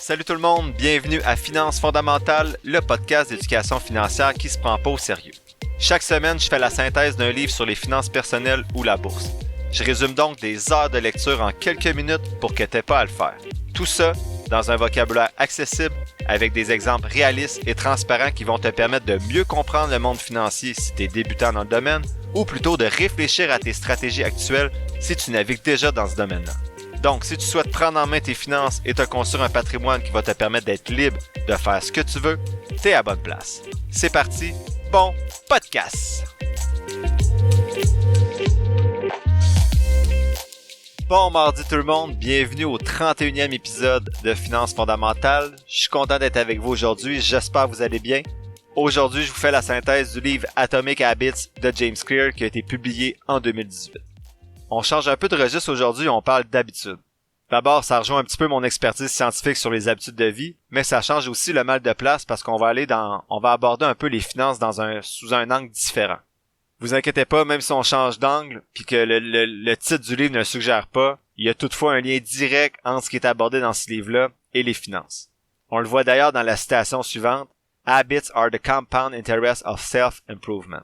Salut tout le monde, bienvenue à Finances fondamentales, le podcast d'éducation financière qui se prend pas au sérieux. Chaque semaine, je fais la synthèse d'un livre sur les finances personnelles ou la bourse. Je résume donc des heures de lecture en quelques minutes pour que t'aies pas à le faire. Tout ça dans un vocabulaire accessible avec des exemples réalistes et transparents qui vont te permettre de mieux comprendre le monde financier si tu es débutant dans le domaine ou plutôt de réfléchir à tes stratégies actuelles si tu navigues déjà dans ce domaine-là. Donc, si tu souhaites prendre en main tes finances et te construire un patrimoine qui va te permettre d'être libre de faire ce que tu veux, t'es à bonne place. C'est parti, bon podcast! Bon mardi tout le monde, bienvenue au 31e épisode de Finances fondamentales. Je suis content d'être avec vous aujourd'hui, j'espère que vous allez bien. Aujourd'hui, je vous fais la synthèse du livre Atomic Habits de James Clear qui a été publié en 2018. On change un peu de registre aujourd'hui, on parle d'habitudes. D'abord, ça rejoint un petit peu mon expertise scientifique sur les habitudes de vie, mais ça change aussi le mal de place parce qu'on va aborder un peu les finances sous un angle différent. Vous inquiétez pas, même si on change d'angle, puis que le titre du livre ne le suggère pas, il y a toutefois un lien direct entre ce qui est abordé dans ce livre-là et les finances. On le voit d'ailleurs dans la citation suivante, « Habits are the compound interest of self-improvement ».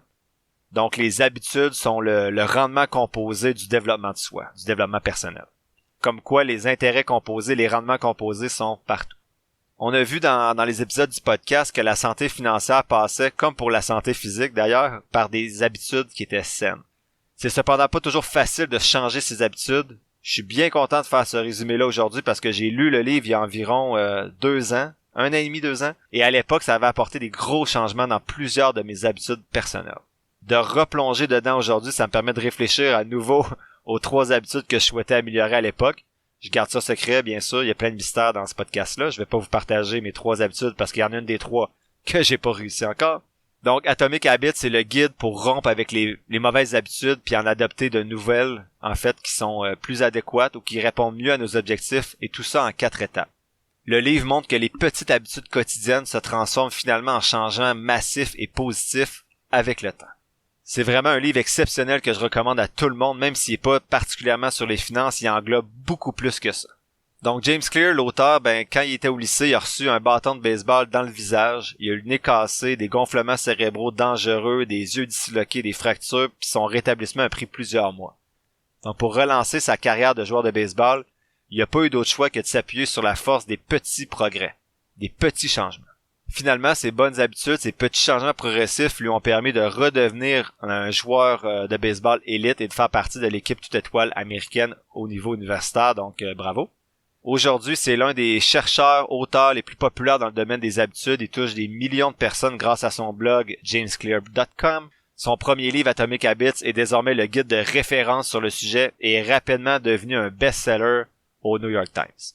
Donc, les habitudes sont le rendement composé du développement de soi, du développement personnel. Comme quoi, les intérêts composés, les rendements composés sont partout. On a vu dans les épisodes du podcast que la santé financière passait, comme pour la santé physique d'ailleurs, par des habitudes qui étaient saines. C'est cependant pas toujours facile de changer ses habitudes. Je suis bien content de faire ce résumé-là aujourd'hui parce que j'ai lu le livre il y a environ 2 ans, 1 an et demi, 2 ans, et à l'époque, ça avait apporté des gros changements dans plusieurs de mes habitudes personnelles. De replonger dedans aujourd'hui, ça me permet de réfléchir à nouveau aux 3 habitudes que je souhaitais améliorer à l'époque. Je garde ça secret, bien sûr, il y a plein de mystères dans ce podcast-là. Je vais pas vous partager mes 3 habitudes parce qu'il y en a une des 3 que j'ai pas réussi encore. Donc, Atomic Habits, c'est le guide pour rompre avec les mauvaises habitudes puis en adopter de nouvelles, en fait, qui sont plus adéquates ou qui répondent mieux à nos objectifs et tout ça en 4 étapes. Le livre montre que les petites habitudes quotidiennes se transforment finalement en changements massifs et positifs avec le temps. C'est vraiment un livre exceptionnel que je recommande à tout le monde, même s'il n'est pas particulièrement sur les finances, il englobe beaucoup plus que ça. Donc James Clear, l'auteur, quand il était au lycée, il a reçu un bâton de baseball dans le visage, il a eu le nez cassé, des gonflements cérébraux dangereux, des yeux disloqués, des fractures, puis son rétablissement a pris plusieurs mois. Donc pour relancer sa carrière de joueur de baseball, il n'a pas eu d'autre choix que de s'appuyer sur la force des petits progrès, des petits changements. Finalement, ces bonnes habitudes, ces petits changements progressifs lui ont permis de redevenir un joueur de baseball élite et de faire partie de l'équipe toute étoile américaine au niveau universitaire, donc bravo. Aujourd'hui, c'est l'un des chercheurs, auteurs les plus populaires dans le domaine des habitudes. Il touche des millions de personnes grâce à son blog jamesclear.com. Son premier livre, Atomic Habits, est désormais le guide de référence sur le sujet et est rapidement devenu un best-seller au New York Times.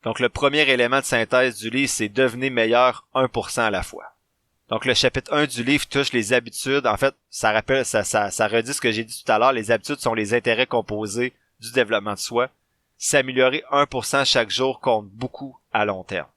Donc, le premier élément de synthèse du livre, c'est « Devenez meilleur 1% à la fois ». Donc, le chapitre 1 du livre touche les habitudes. En fait, ça redit ce que j'ai dit tout à l'heure. Les habitudes sont les intérêts composés du développement de soi. S'améliorer 1% chaque jour compte beaucoup à long terme.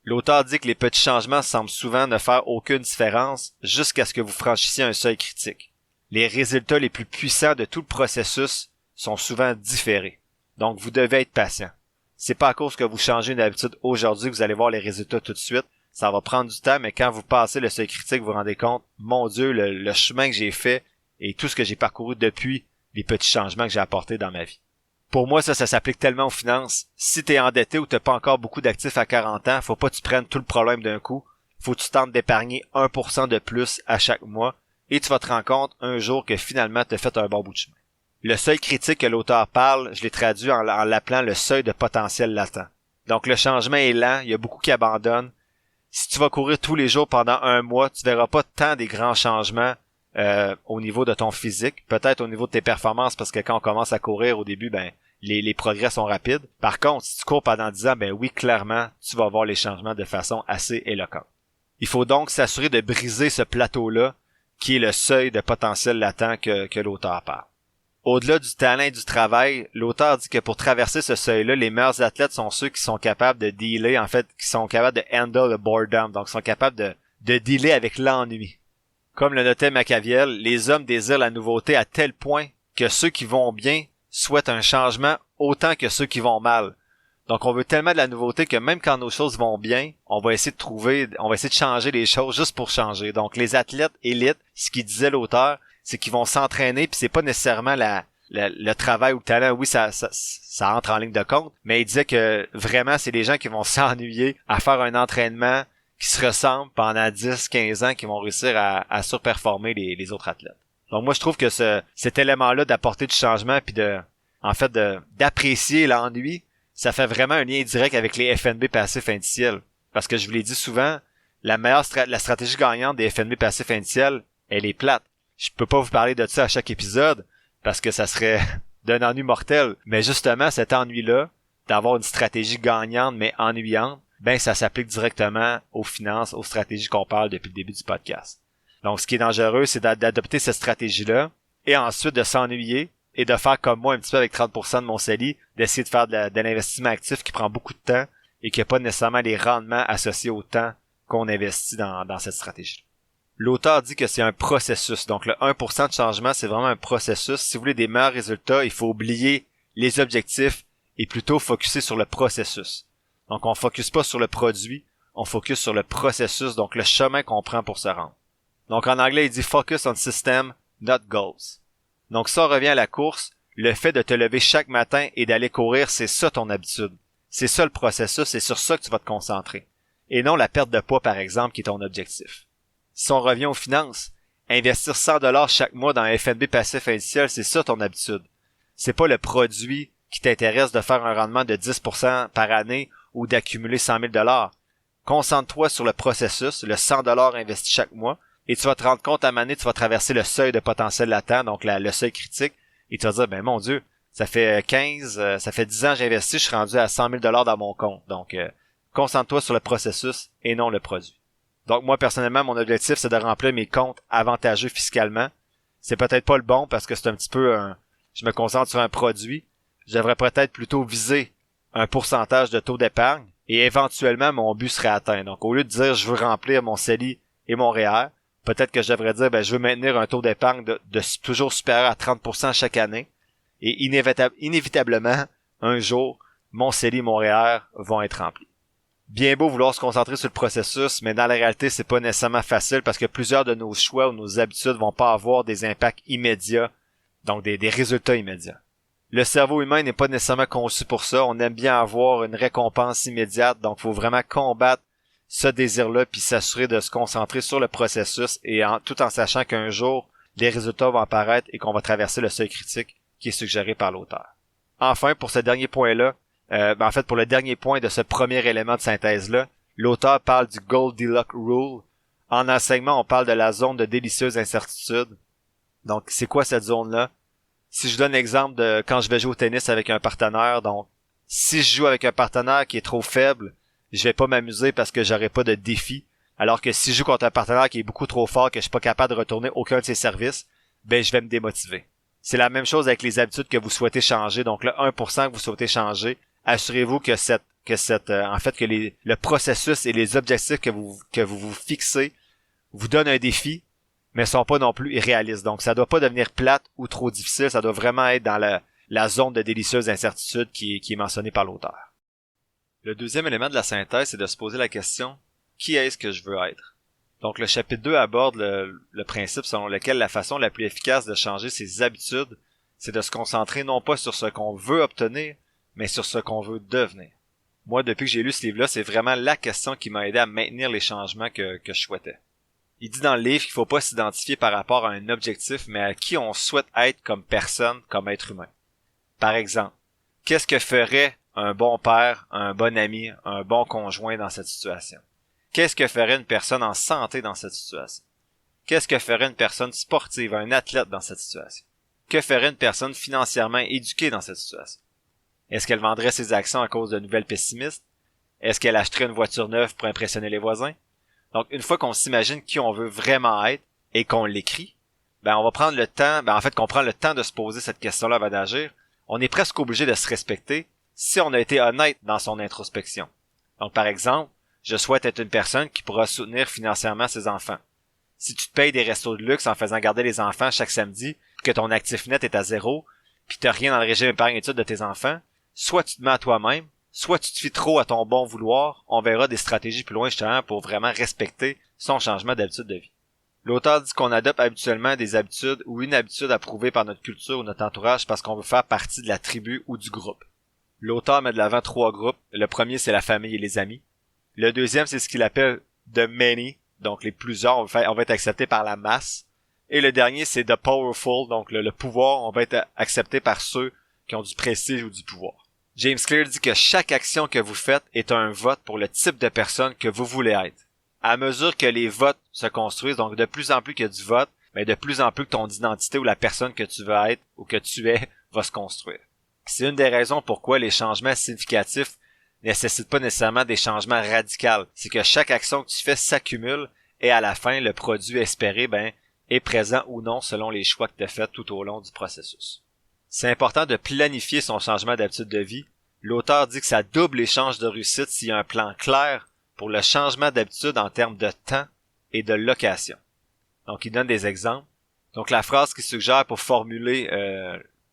L'auteur dit que les petits changements semblent souvent ne faire aucune différence jusqu'à ce que vous franchissiez un seuil critique. Les résultats les plus puissants de tout le processus sont souvent différés. Donc, vous devez être patient. C'est pas à cause que vous changez une habitude aujourd'hui que vous allez voir les résultats tout de suite. Ça va prendre du temps, mais quand vous passez le seuil critique, vous vous rendez compte, mon Dieu, le chemin que j'ai fait et tout ce que j'ai parcouru depuis les petits changements que j'ai apportés dans ma vie. Pour moi, ça s'applique tellement aux finances. Si t'es endetté ou t'as pas encore beaucoup d'actifs à 40 ans, faut pas que tu prennes tout le problème d'un coup. Faut que tu tentes d'épargner 1% de plus à chaque mois et tu vas te rendre compte un jour que finalement t'as fait un bon bout de chemin. Le seuil critique que l'auteur parle, je l'ai traduit en l'appelant le seuil de potentiel latent. Donc le changement est lent, il y a beaucoup qui abandonnent. Si tu vas courir tous les jours pendant 1 mois, tu verras pas tant des grands changements au niveau de ton physique, peut-être au niveau de tes performances, parce que quand on commence à courir au début, les progrès sont rapides. Par contre, si tu cours pendant 10 ans, oui, clairement, tu vas voir les changements de façon assez éloquente. Il faut donc s'assurer de briser ce plateau-là, qui est le seuil de potentiel latent que l'auteur parle. Au-delà du talent et du travail, l'auteur dit que pour traverser ce seuil-là, les meilleurs athlètes sont ceux qui sont capables de dealer, en fait, qui sont capables de handle the boredom, donc qui sont capables de dealer avec l'ennui. Comme le notait Machiavel, les hommes désirent la nouveauté à tel point que ceux qui vont bien souhaitent un changement autant que ceux qui vont mal. Donc on veut tellement de la nouveauté que même quand nos choses vont bien, on va essayer de changer les choses juste pour changer. Donc les athlètes élites, ce qu'il disait l'auteur, c'est qu'ils vont s'entraîner, puis c'est pas nécessairement le travail ou le talent. Oui, ça entre en ligne de compte, mais il disait que vraiment c'est des gens qui vont s'ennuyer à faire un entraînement qui se ressemble pendant 10-15 ans, qui vont réussir à surperformer les autres athlètes. Donc moi je trouve que cet élément-là d'apporter du changement puis d'apprécier l'ennui, ça fait vraiment un lien direct avec les FNB passifs indiciels. Parce que je vous l'ai dit souvent, la stratégie gagnante des FNB passifs indiciels, elle est plate. Je peux pas vous parler de ça à chaque épisode parce que ça serait d'un ennui mortel. Mais justement, cet ennui-là, d'avoir une stratégie gagnante mais ennuyante, ben ça s'applique directement aux finances, aux stratégies qu'on parle depuis le début du podcast. Donc ce qui est dangereux, c'est d'adopter cette stratégie-là et ensuite de s'ennuyer et de faire comme moi un petit peu avec 30% de mon CELI, d'essayer de faire de l'investissement actif qui prend beaucoup de temps et qui n'a pas nécessairement les rendements associés au temps qu'on investit dans cette stratégie. L'auteur dit que c'est un processus. Donc le 1% de changement, c'est vraiment un processus. Si vous voulez des meilleurs résultats, il faut oublier les objectifs et plutôt focuser sur le processus. Donc on focus pas sur le produit, on focus sur le processus, donc le chemin qu'on prend pour se rendre. Donc en anglais, il dit focus on system, not goals. Donc si on revient à la course, le fait de te lever chaque matin et d'aller courir, c'est ça ton habitude. C'est ça le processus, c'est sur ça que tu vas te concentrer. Et non la perte de poids, par exemple, qui est ton objectif. Si on revient aux finances, investir 100$ chaque mois dans un FNB passif indiciel, c'est ça ton habitude. C'est pas le produit qui t'intéresse de faire un rendement de 10% par année ou d'accumuler 100 000$. Concentre-toi sur le processus, le 100$ investi chaque mois, et tu vas te rendre compte à un moment donné, tu vas traverser le seuil de potentiel latent, donc le seuil critique, et tu vas dire, ben mon Dieu, ça fait 10 ans que j'investis, je suis rendu à 100 000$ dans mon compte. Donc, concentre-toi sur le processus et non le produit. Donc moi, personnellement, mon objectif, c'est de remplir mes comptes avantageux fiscalement. C'est peut-être pas le bon parce que c'est un petit peu je me concentre sur un produit. Je devrais peut-être plutôt viser un pourcentage de taux d'épargne et éventuellement, mon but serait atteint. Donc, au lieu de dire, je veux remplir mon CELI et mon REER, peut-être que je devrais dire, ben, je veux maintenir un taux d'épargne de toujours supérieur à 30% chaque année. Et inévitablement, un jour, mon CELI et mon REER vont être remplis. Bien beau vouloir se concentrer sur le processus, mais dans la réalité, c'est pas nécessairement facile parce que plusieurs de nos choix ou nos habitudes vont pas avoir des impacts immédiats, donc des résultats immédiats. Le cerveau humain n'est pas nécessairement conçu pour ça. On aime bien avoir une récompense immédiate, donc il faut vraiment combattre ce désir-là puis s'assurer de se concentrer sur le processus et tout en sachant qu'un jour, les résultats vont apparaître et qu'on va traverser le seuil critique qui est suggéré par l'auteur. Enfin, pour ce dernier point-là, pour le dernier point de ce premier élément de synthèse-là, l'auteur parle du Goldilocks Rule. En enseignement, on parle de la zone de délicieuse incertitude. Donc, c'est quoi cette zone-là? Si je donne l'exemple de quand je vais jouer au tennis avec un partenaire, donc, si je joue avec un partenaire qui est trop faible, je vais pas m'amuser parce que j'aurai pas de défi. Alors que si je joue contre un partenaire qui est beaucoup trop fort, que je suis pas capable de retourner aucun de ses services, ben, je vais me démotiver. C'est la même chose avec les habitudes que vous souhaitez changer. Donc, le 1% que vous souhaitez changer, assurez-vous que le processus et les objectifs que vous fixez vous donnent un défi, mais sont pas non plus irréalistes. Donc, ça doit pas devenir plate ou trop difficile. Ça doit vraiment être dans la zone de délicieuse incertitude qui est mentionnée par l'auteur. Le deuxième élément de la synthèse, c'est de se poser la question, qui est-ce que je veux être? Donc, le chapitre 2 aborde le principe selon lequel la façon la plus efficace de changer ses habitudes, c'est de se concentrer non pas sur ce qu'on veut obtenir, mais sur ce qu'on veut devenir. Moi, depuis que j'ai lu ce livre-là, c'est vraiment la question qui m'a aidé à maintenir les changements que je souhaitais. Il dit dans le livre qu'il faut pas s'identifier par rapport à un objectif, mais à qui on souhaite être comme personne, comme être humain. Par exemple, qu'est-ce que ferait un bon père, un bon ami, un bon conjoint dans cette situation? Qu'est-ce que ferait une personne en santé dans cette situation? Qu'est-ce que ferait une personne sportive, un athlète dans cette situation? Que ferait une personne financièrement éduquée dans cette situation? Est-ce qu'elle vendrait ses actions à cause de nouvelles pessimistes? Est-ce qu'elle achèterait une voiture neuve pour impressionner les voisins? Donc, une fois qu'on s'imagine qui on veut vraiment être et qu'on l'écrit, on va prendre le temps, qu'on prend le temps de se poser cette question-là avant d'agir, on est presque obligé de se respecter si on a été honnête dans son introspection. Donc, par exemple, je souhaite être une personne qui pourra soutenir financièrement ses enfants. Si tu te payes des restos de luxe en faisant garder les enfants chaque samedi, que ton actif net est à 0, puis t'as rien dans le régime épargne-études de tes enfants, soit tu te mets à toi-même, soit tu te fies trop à ton bon vouloir, on verra des stratégies plus loin justement pour vraiment respecter son changement d'habitude de vie. L'auteur dit qu'on adopte habituellement des habitudes ou une habitude approuvée par notre culture ou notre entourage parce qu'on veut faire partie de la tribu ou du groupe. L'auteur met de l'avant 3 groupes. Le premier, c'est la famille et les amis. Le deuxième, c'est ce qu'il appelle the many, donc les plusieurs, on va être accepté par la masse. Et le dernier, c'est the powerful, donc le pouvoir, on va être accepté par ceux qui ont du prestige ou du pouvoir. James Clear dit que chaque action que vous faites est un vote pour le type de personne que vous voulez être. À mesure que les votes se construisent, donc de plus en plus qu'il y a du vote, mais de plus en plus que ton identité ou la personne que tu veux être ou que tu es va se construire. C'est une des raisons pourquoi les changements significatifs nécessitent pas nécessairement des changements radicaux. C'est que chaque action que tu fais s'accumule et à la fin, le produit espéré, est présent ou non selon les choix que tu as faits tout au long du processus. C'est important de planifier son changement d'habitude de vie. L'auteur dit que ça double les chances de réussite s'il y a un plan clair pour le changement d'habitude en termes de temps et de location. Donc, il donne des exemples. Donc, la phrase qu'il suggère pour formuler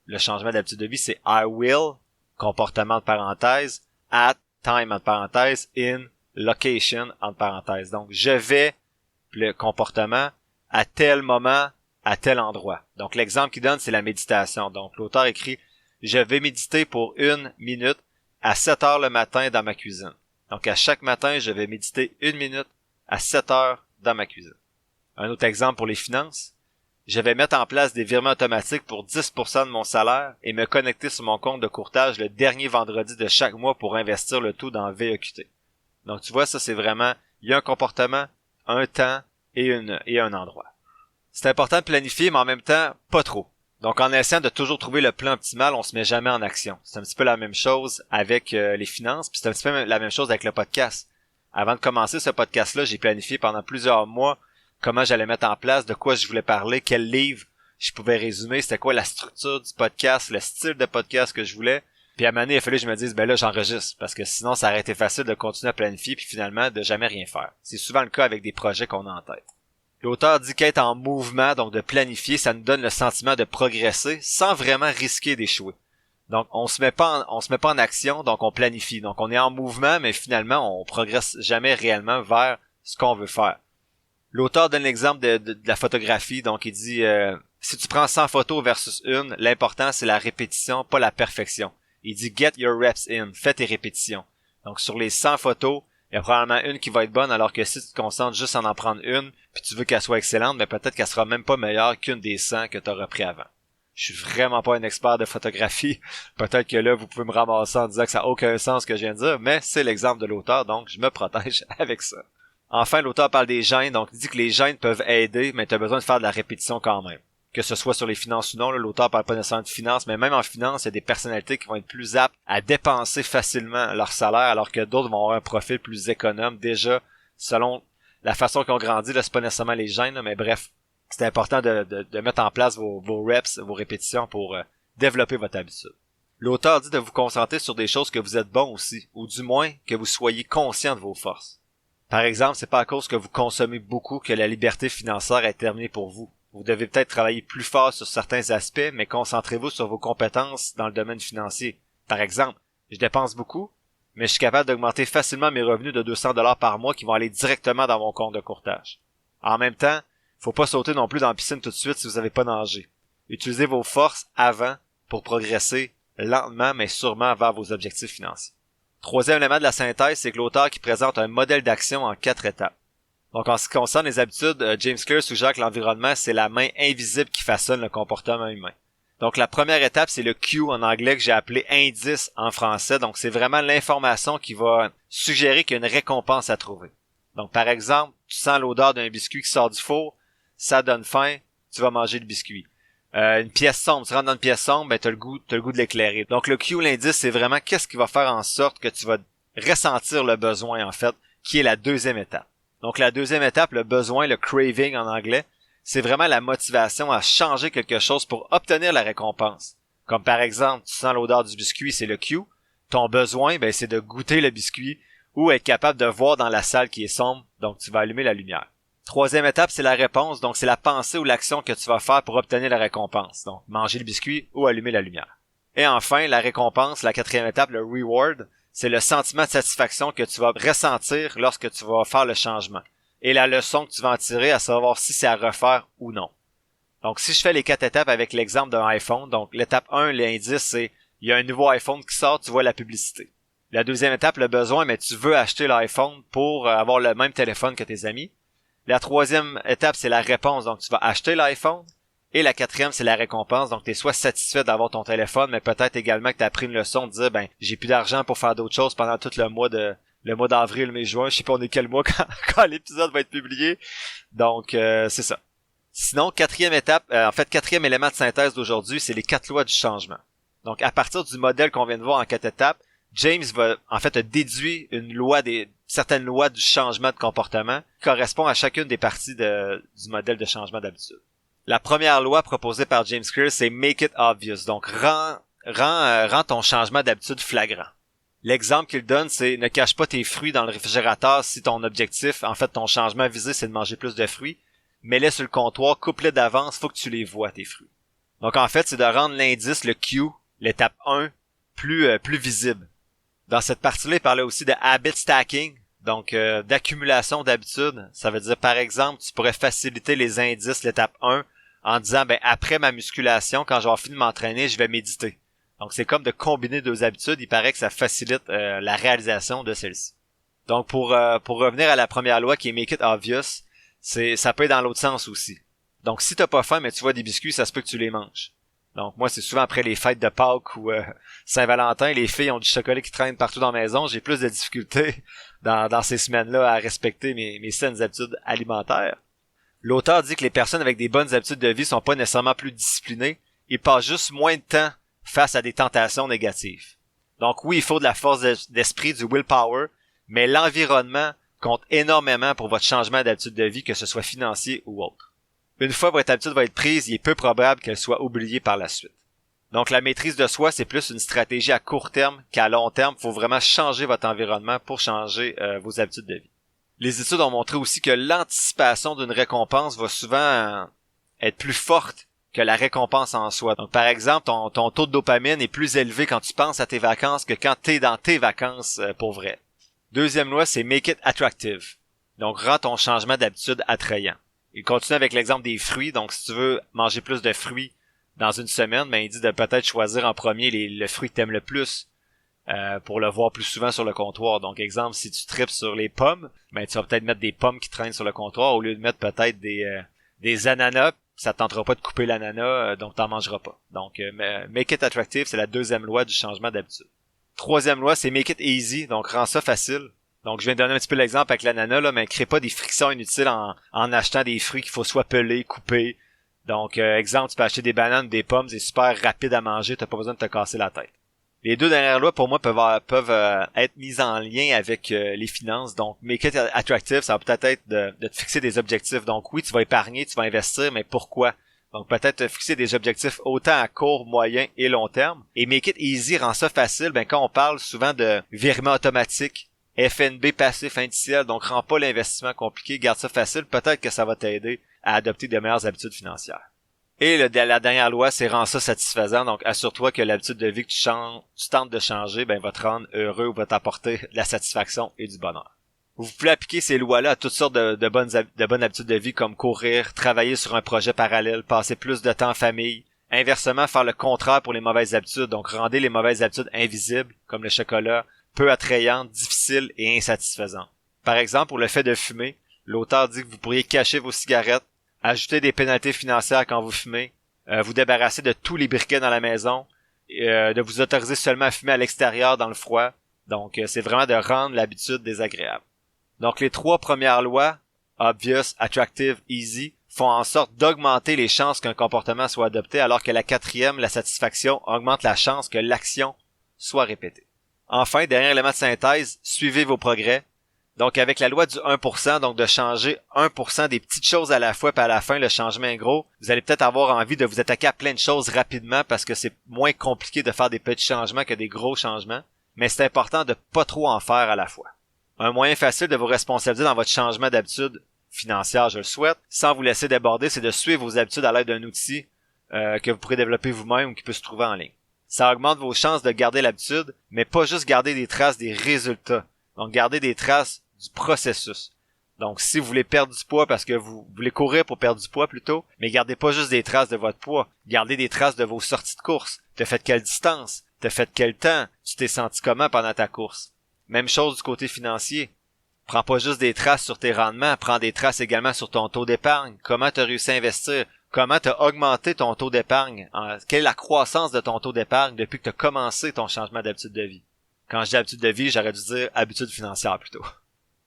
le changement d'habitude de vie, c'est I will, comportement entre parenthèses, at, time entre parenthèses, in, location entre parenthèses. Donc, je vais, le comportement, à tel moment, à tel endroit. Donc, l'exemple qu'il donne, c'est la méditation. Donc, l'auteur écrit « Je vais méditer pour 1 minute à 7 heures le matin dans ma cuisine. » Donc, à chaque matin, je vais méditer 1 minute à 7 heures dans ma cuisine. Un autre exemple pour les finances. Je vais mettre en place des virements automatiques pour 10% de mon salaire et me connecter sur mon compte de courtage le dernier vendredi de chaque mois pour investir le tout dans VEQT. Donc, tu vois, ça, c'est vraiment, il y a un comportement, un temps et un endroit. C'est important de planifier, mais en même temps, pas trop. Donc, en essayant de toujours trouver le plan optimal, on se met jamais en action. C'est un petit peu la même chose avec les finances, puis c'est un petit peu la même chose avec le podcast. Avant de commencer ce podcast-là, j'ai planifié pendant plusieurs mois comment j'allais mettre en place, de quoi je voulais parler, quel livre je pouvais résumer, c'était quoi la structure du podcast, le style de podcast que je voulais. Puis à un moment donné, il a fallu que je me dise, là, j'enregistre, parce que sinon, ça aurait été facile de continuer à planifier, puis finalement, de jamais rien faire. C'est souvent le cas avec des projets qu'on a en tête. L'auteur dit qu'être en mouvement, donc de planifier, ça nous donne le sentiment de progresser sans vraiment risquer d'échouer. Donc, on se met pas en action, donc on planifie. Donc, on est en mouvement, mais finalement, on progresse jamais réellement vers ce qu'on veut faire. L'auteur donne l'exemple de la photographie. Donc, il dit, si tu prends 100 photos versus une, l'important, c'est la répétition, pas la perfection. Il dit, get your reps in, fais tes répétitions. Donc, sur les 100 photos, il y a probablement une qui va être bonne, alors que si tu te concentres juste en prendre une, puis tu veux qu'elle soit excellente, mais peut-être qu'elle sera même pas meilleure qu'une des 100 que tu auras pris avant. Je suis vraiment pas un expert de photographie. Peut-être que là, vous pouvez me ramasser en disant que ça n'a aucun sens ce que je viens de dire, mais c'est l'exemple de l'auteur, donc je me protège avec ça. Enfin, l'auteur parle des gènes, donc il dit que les gènes peuvent aider, mais tu as besoin de faire de la répétition quand même. Que ce soit sur les finances ou non, l'auteur parle pas nécessairement de finances, mais même en finance, il y a des personnalités qui vont être plus aptes à dépenser facilement leur salaire, alors que d'autres vont avoir un profil plus économe, déjà, selon la façon qu'ils ont grandi, là, c'est pas nécessairement les gènes, là, mais bref, c'est important de mettre en place vos reps, vos répétitions pour développer votre habitude. L'auteur dit de vous concentrer sur des choses que vous êtes bon aussi, ou du moins que vous soyez conscient de vos forces. Par exemple, c'est pas à cause que vous consommez beaucoup que la liberté financière est terminée pour vous. Vous devez peut-être travailler plus fort sur certains aspects, mais concentrez-vous sur vos compétences dans le domaine financier. Par exemple, je dépense beaucoup, mais je suis capable d'augmenter facilement mes revenus de 200$ par mois qui vont aller directement dans mon compte de courtage. En même temps, faut pas sauter non plus dans la piscine tout de suite si vous n'avez pas nagé. Utilisez vos forces avant pour progresser lentement mais sûrement vers vos objectifs financiers. Troisième élément de la synthèse, c'est que l'auteur qui présente un modèle d'action en 4 étapes. Donc, en ce qui concerne les habitudes, James Clear suggère que l'environnement, c'est la main invisible qui façonne le comportement humain. Donc, la première étape, c'est le cue en anglais que j'ai appelé indice en français. Donc, c'est vraiment l'information qui va suggérer qu'il y a une récompense à trouver. Donc, par exemple, tu sens l'odeur d'un biscuit qui sort du four, ça donne faim, tu vas manger le biscuit. Une pièce sombre, tu rentres dans une pièce sombre, t'as le goût de l'éclairer. Donc, le cue, l'indice, c'est vraiment qu'est-ce qui va faire en sorte que tu vas ressentir le besoin, en fait, qui est la deuxième étape. Donc, la deuxième étape, le besoin, le craving en anglais, c'est vraiment la motivation à changer quelque chose pour obtenir la récompense. Comme par exemple, tu sens l'odeur du biscuit, c'est le cue. Ton besoin, c'est de goûter le biscuit ou être capable de voir dans la salle qui est sombre, donc tu vas allumer la lumière. Troisième étape, c'est la réponse, donc c'est la pensée ou l'action que tu vas faire pour obtenir la récompense. Donc, manger le biscuit ou allumer la lumière. Et enfin, la récompense, la quatrième étape, le reward, c'est le sentiment de satisfaction que tu vas ressentir lorsque tu vas faire le changement. Et la leçon que tu vas en tirer à savoir si c'est à refaire ou non. Donc, si je fais les 4 étapes avec l'exemple d'un iPhone, donc l'étape 1, l'indice, c'est il y a un nouveau iPhone qui sort, tu vois la publicité. La deuxième étape, le besoin, mais tu veux acheter l'iPhone pour avoir le même téléphone que tes amis. La troisième étape, c'est la réponse, donc tu vas acheter l'iPhone. Et la quatrième, c'est la récompense, donc tu es soit satisfait d'avoir ton téléphone, mais peut-être également que tu as pris une leçon de dire, j'ai plus d'argent pour faire d'autres choses pendant tout le mois d'avril, mai, juin. Je sais pas on est quel mois quand l'épisode va être publié. Donc, c'est ça. Sinon, quatrième étape, quatrième élément de synthèse d'aujourd'hui, c'est les 4 lois du changement. Donc, à partir du modèle qu'on vient de voir en 4 étapes, James va, déduire certaines lois du changement de comportement qui correspondent à chacune des parties du modèle de changement d'habitude. La première loi proposée par James Clear, c'est Make it obvious. Donc, rends ton changement d'habitude flagrant. L'exemple qu'il donne, c'est ne cache pas tes fruits dans le réfrigérateur si ton objectif, ton changement visé, c'est de manger plus de fruits. Mets-les sur le comptoir, coupe-les d'avance, faut que tu les vois, tes fruits. Donc, en fait, c'est de rendre l'indice, le cue, l'étape 1, plus visible. Dans cette partie-là, il parlait aussi de habit stacking, donc d'accumulation d'habitudes. Ça veut dire, par exemple, tu pourrais faciliter les indices, l'étape 1, en disant, après ma musculation, quand je vais finir de m'entraîner, je vais méditer. Donc, c'est comme de combiner 2 habitudes. Il paraît que ça facilite la réalisation de celle-ci. Donc, pour revenir à la première loi qui est Make it obvious, ça peut être dans l'autre sens aussi. Donc, si t'as pas faim, mais tu vois des biscuits, ça se peut que tu les manges. Donc, moi, c'est souvent après les fêtes de Pâques ou Saint-Valentin, les filles ont du chocolat qui traîne partout dans la maison. J'ai plus de difficultés dans ces semaines-là à respecter mes saines habitudes alimentaires. L'auteur dit que les personnes avec des bonnes habitudes de vie sont pas nécessairement plus disciplinées. Ils passent juste moins de temps face à des tentations négatives. Donc oui, il faut de la force d'esprit, du willpower, mais l'environnement compte énormément pour votre changement d'habitude de vie, que ce soit financier ou autre. Une fois votre habitude va être prise, il est peu probable qu'elle soit oubliée par la suite. Donc la maîtrise de soi, c'est plus une stratégie à court terme qu'à long terme. Il faut vraiment changer votre environnement pour changer vos habitudes de vie. Les études ont montré aussi que l'anticipation d'une récompense va souvent être plus forte que la récompense en soi. Donc par exemple, ton taux de dopamine est plus élevé quand tu penses à tes vacances que quand tu es dans tes vacances pour vrai. Deuxième loi, c'est Make it attractive. Donc rends ton changement d'habitude attrayant. Il continue avec l'exemple des fruits. Donc si tu veux manger plus de fruits dans une semaine, il dit de peut-être choisir en premier le fruit que tu aimes le plus pour le voir plus souvent sur le comptoir. Donc exemple, si tu tripes sur les pommes, tu vas peut-être mettre des pommes qui traînent sur le comptoir au lieu de mettre peut-être des ananas. Ça te tentera pas de couper l'ananas, donc t'en mangeras pas. Donc Make it attractive, c'est la deuxième loi du changement d'habitude. Troisième loi, c'est Make it easy, donc rends ça facile. Donc je viens de donner un petit peu l'exemple avec l'ananas, là, mais crée pas des frictions inutiles en achetant des fruits qu'il faut soit peler, couper. Donc exemple, tu peux acheter des bananes, des pommes, c'est super rapide à manger, t'as pas besoin de te casser la tête. Les 2 dernières lois, pour moi, peuvent être mises en lien avec les finances. Donc, Make it attractive, ça va peut-être être de te fixer des objectifs. Donc oui, tu vas épargner, tu vas investir, mais pourquoi? Donc peut-être te fixer des objectifs autant à court, moyen et long terme. Et Make it easy rend ça facile. Quand on parle souvent de virement automatique, FNB passif indiciel, donc rend pas l'investissement compliqué, garde ça facile, peut-être que ça va t'aider à adopter de meilleures habitudes financières. Et la dernière loi, c'est rends ça satisfaisant. Donc, assure-toi que l'habitude de vie que tu tentes de changer, va te rendre heureux ou va t'apporter de la satisfaction et du bonheur. Vous pouvez appliquer ces lois-là à toutes sortes de bonnes habitudes de vie comme courir, travailler sur un projet parallèle, passer plus de temps en famille. Inversement, faire le contraire pour les mauvaises habitudes. Donc, rendez les mauvaises habitudes invisibles, comme le chocolat, peu attrayantes, difficiles et insatisfaisantes. Par exemple, pour le fait de fumer, l'auteur dit que vous pourriez cacher vos cigarettes, ajouter des pénalités financières quand vous fumez, vous débarrasser de tous les briquets dans la maison, de vous autoriser seulement à fumer à l'extérieur dans le froid. Donc, c'est vraiment de rendre l'habitude désagréable. Donc, les 3 premières lois, obvious, attractive, easy, font en sorte d'augmenter les chances qu'un comportement soit adopté, alors que la 4e, la satisfaction, augmente la chance que l'action soit répétée. Enfin, dernier élément de synthèse, suivez vos progrès. Donc, avec la loi du 1%, donc de changer 1% des petites choses à la fois, puis à la fin, le changement est gros, vous allez peut-être avoir envie de vous attaquer à plein de choses rapidement parce que c'est moins compliqué de faire des petits changements que des gros changements, mais c'est important de pas trop en faire à la fois. Un moyen facile de vous responsabiliser dans votre changement d'habitude financière, je le souhaite, sans vous laisser déborder, c'est de suivre vos habitudes à l'aide d'un outil que vous pourrez développer vous-même ou qui peut se trouver en ligne. Ça augmente vos chances de garder l'habitude, mais pas juste garder des traces des résultats. Donc, garder des traces du processus. Donc, si vous voulez perdre du poids parce que vous voulez courir pour perdre du poids plutôt, mais gardez pas juste des traces de votre poids. Gardez des traces de vos sorties de course. T'as fait quelle distance? T'as fait quel temps? Tu t'es senti comment pendant ta course? Même chose du côté financier. Prends pas juste des traces sur tes rendements, prends des traces également sur ton taux d'épargne. Comment t'as réussi à investir? Comment t'as augmenté ton taux d'épargne? Quelle est la croissance de ton taux d'épargne depuis que t'as commencé ton changement d'habitude de vie? Quand je dis habitude de vie, j'aurais dû dire habitude financière plutôt.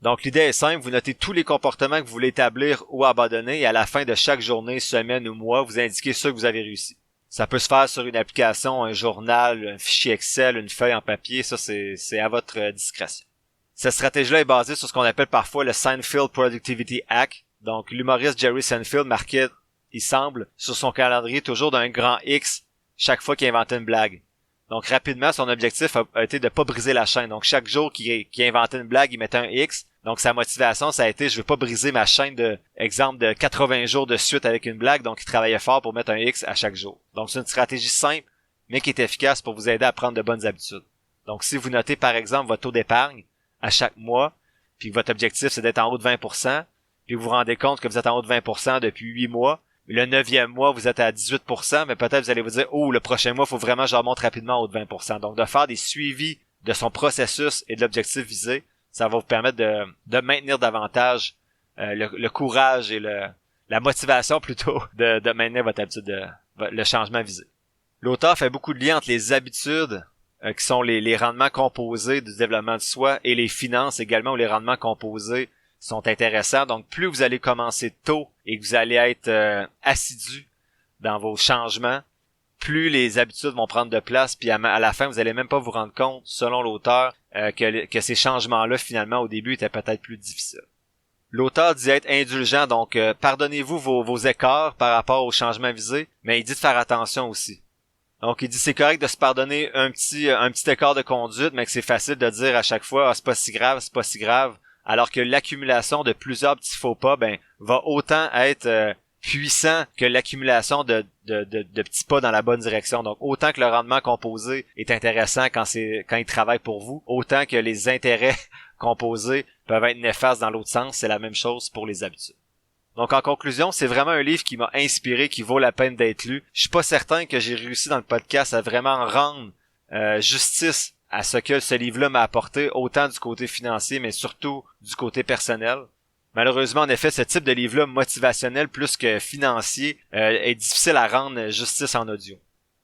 Donc l'idée est simple, vous notez tous les comportements que vous voulez établir ou abandonner et à la fin de chaque journée, semaine ou mois, vous indiquez ceux que vous avez réussi. Ça peut se faire sur une application, un journal, un fichier Excel, une feuille en papier, ça c'est à votre discrétion. Cette stratégie-là est basée sur ce qu'on appelle parfois le Seinfeld Productivity Hack. Donc l'humoriste Jerry Seinfeld marquait, il semble, sur son calendrier toujours d'un grand X chaque fois qu'il inventait une blague. Donc rapidement, son objectif a été de pas briser la chaîne. Donc chaque jour qu'il inventait une blague, il mettait un X. Donc sa motivation, ça a été, je veux pas briser ma chaîne de, exemple, de 80 jours de suite avec une blague. Donc il travaillait fort pour mettre un X à chaque jour. Donc c'est une stratégie simple, mais qui est efficace pour vous aider à prendre de bonnes habitudes. Donc si vous notez par exemple votre taux d'épargne à chaque mois, puis que votre objectif c'est d'être en haut de 20%, puis vous vous rendez compte que vous êtes en haut de 20% depuis 8 mois, le 9e mois, vous êtes à 18%, mais peut-être vous allez vous dire, oh, le prochain mois, il faut vraiment que je remonte rapidement au 20%. Donc, de faire des suivis de son processus et de l'objectif visé, ça va vous permettre de maintenir davantage le courage et la motivation plutôt de maintenir votre habitude, le changement visé. L'auteur fait beaucoup de liens entre les habitudes, qui sont les rendements composés du développement de soi, et les finances également, où les rendements composés sont intéressants. Donc, plus vous allez commencer tôt et que vous allez être assidu dans vos changements, plus les habitudes vont prendre de place, puis à la fin, vous allez même pas vous rendre compte, selon l'auteur, que ces changements-là, finalement, au début, étaient peut-être plus difficiles. L'auteur dit être indulgent, donc pardonnez-vous vos écarts par rapport aux changements visés, mais il dit de faire attention aussi. Donc, il dit c'est correct de se pardonner un petit écart de conduite, mais que c'est facile de dire à chaque fois, c'est pas si grave, alors que l'accumulation de plusieurs petits faux pas, va autant être puissant que l'accumulation de petits pas dans la bonne direction. Donc, autant que le rendement composé est intéressant quand il travaille pour vous, autant que les intérêts composés peuvent être néfastes dans l'autre sens, c'est la même chose pour les habitudes. Donc, en conclusion, c'est vraiment un livre qui m'a inspiré, qui vaut la peine d'être lu. Je suis pas certain que j'ai réussi dans le podcast à vraiment rendre justice à ce que ce livre-là m'a apporté, autant du côté financier, mais surtout du côté personnel. Malheureusement, en effet, ce type de livre-là, motivationnel plus que financier, est difficile à rendre justice en audio.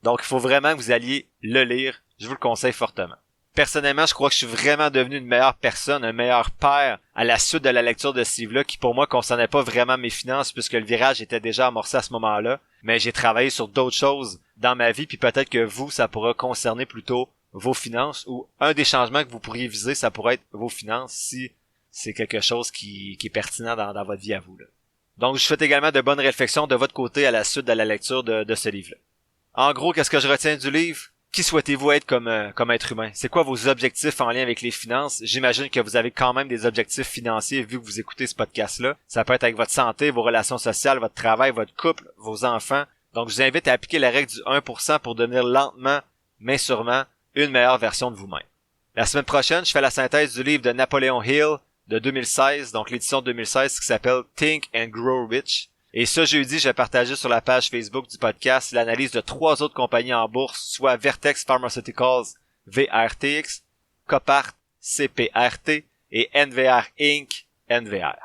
Donc, il faut vraiment que vous alliez le lire. Je vous le conseille fortement. Personnellement, je crois que je suis vraiment devenu une meilleure personne, un meilleur père à la suite de la lecture de ce livre-là, qui pour moi concernait pas vraiment mes finances, puisque le virage était déjà amorcé à ce moment-là. Mais j'ai travaillé sur d'autres choses dans ma vie, puis peut-être que vous, ça pourra concerner plutôt vos finances, ou un des changements que vous pourriez viser, ça pourrait être vos finances si c'est quelque chose qui est pertinent dans votre vie à vous, là. Donc, je souhaite également de bonnes réflexions de votre côté à la suite de la lecture de ce livre-là. En gros, qu'est-ce que je retiens du livre? Qui souhaitez-vous être comme être humain? C'est quoi vos objectifs en lien avec les finances? J'imagine que vous avez quand même des objectifs financiers vu que vous écoutez ce podcast-là. Ça peut être avec votre santé, vos relations sociales, votre travail, votre couple, vos enfants. Donc, je vous invite à appliquer la règle du 1% pour devenir lentement, mais sûrement, une meilleure version de vous-même. La semaine prochaine, je fais la synthèse du livre de Napoleon Hill de 2016, donc l'édition de 2016 qui s'appelle Think and Grow Rich. Et ce jeudi, je vais partager sur la page Facebook du podcast l'analyse de 3 autres compagnies en bourse, soit Vertex Pharmaceuticals, VRTX, Copart, CPRT et NVR Inc., NVR.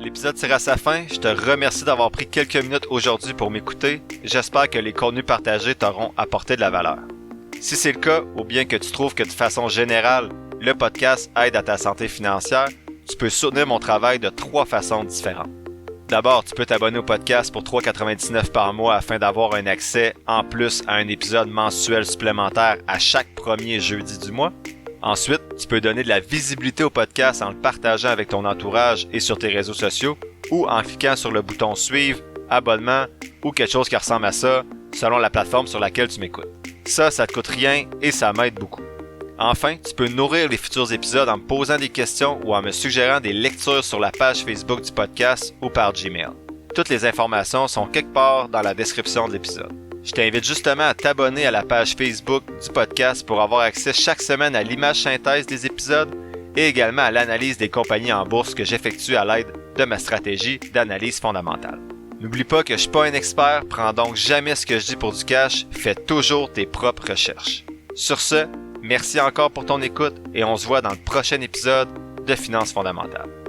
L'épisode tire à sa fin. Je te remercie d'avoir pris quelques minutes aujourd'hui pour m'écouter. J'espère que les contenus partagés t'auront apporté de la valeur. Si c'est le cas, ou bien que tu trouves que de façon générale, le podcast aide à ta santé financière, tu peux soutenir mon travail de 3 façons différentes. D'abord, tu peux t'abonner au podcast pour $3,99 par mois afin d'avoir un accès en plus à un épisode mensuel supplémentaire à chaque premier jeudi du mois. Ensuite, tu peux donner de la visibilité au podcast en le partageant avec ton entourage et sur tes réseaux sociaux ou en cliquant sur le bouton suivre, abonnement ou quelque chose qui ressemble à ça selon la plateforme sur laquelle tu m'écoutes. Ça te coûte rien et ça m'aide beaucoup. Enfin, tu peux nourrir les futurs épisodes en me posant des questions ou en me suggérant des lectures sur la page Facebook du podcast ou par Gmail. Toutes les informations sont quelque part dans la description de l'épisode. Je t'invite justement à t'abonner à la page Facebook du podcast pour avoir accès chaque semaine à l'image synthèse des épisodes et également à l'analyse des compagnies en bourse que j'effectue à l'aide de ma stratégie d'analyse fondamentale. N'oublie pas que je suis pas un expert, prends donc jamais ce que je dis pour du cash, fais toujours tes propres recherches. Sur ce, merci encore pour ton écoute et on se voit dans le prochain épisode de Finances fondamentales.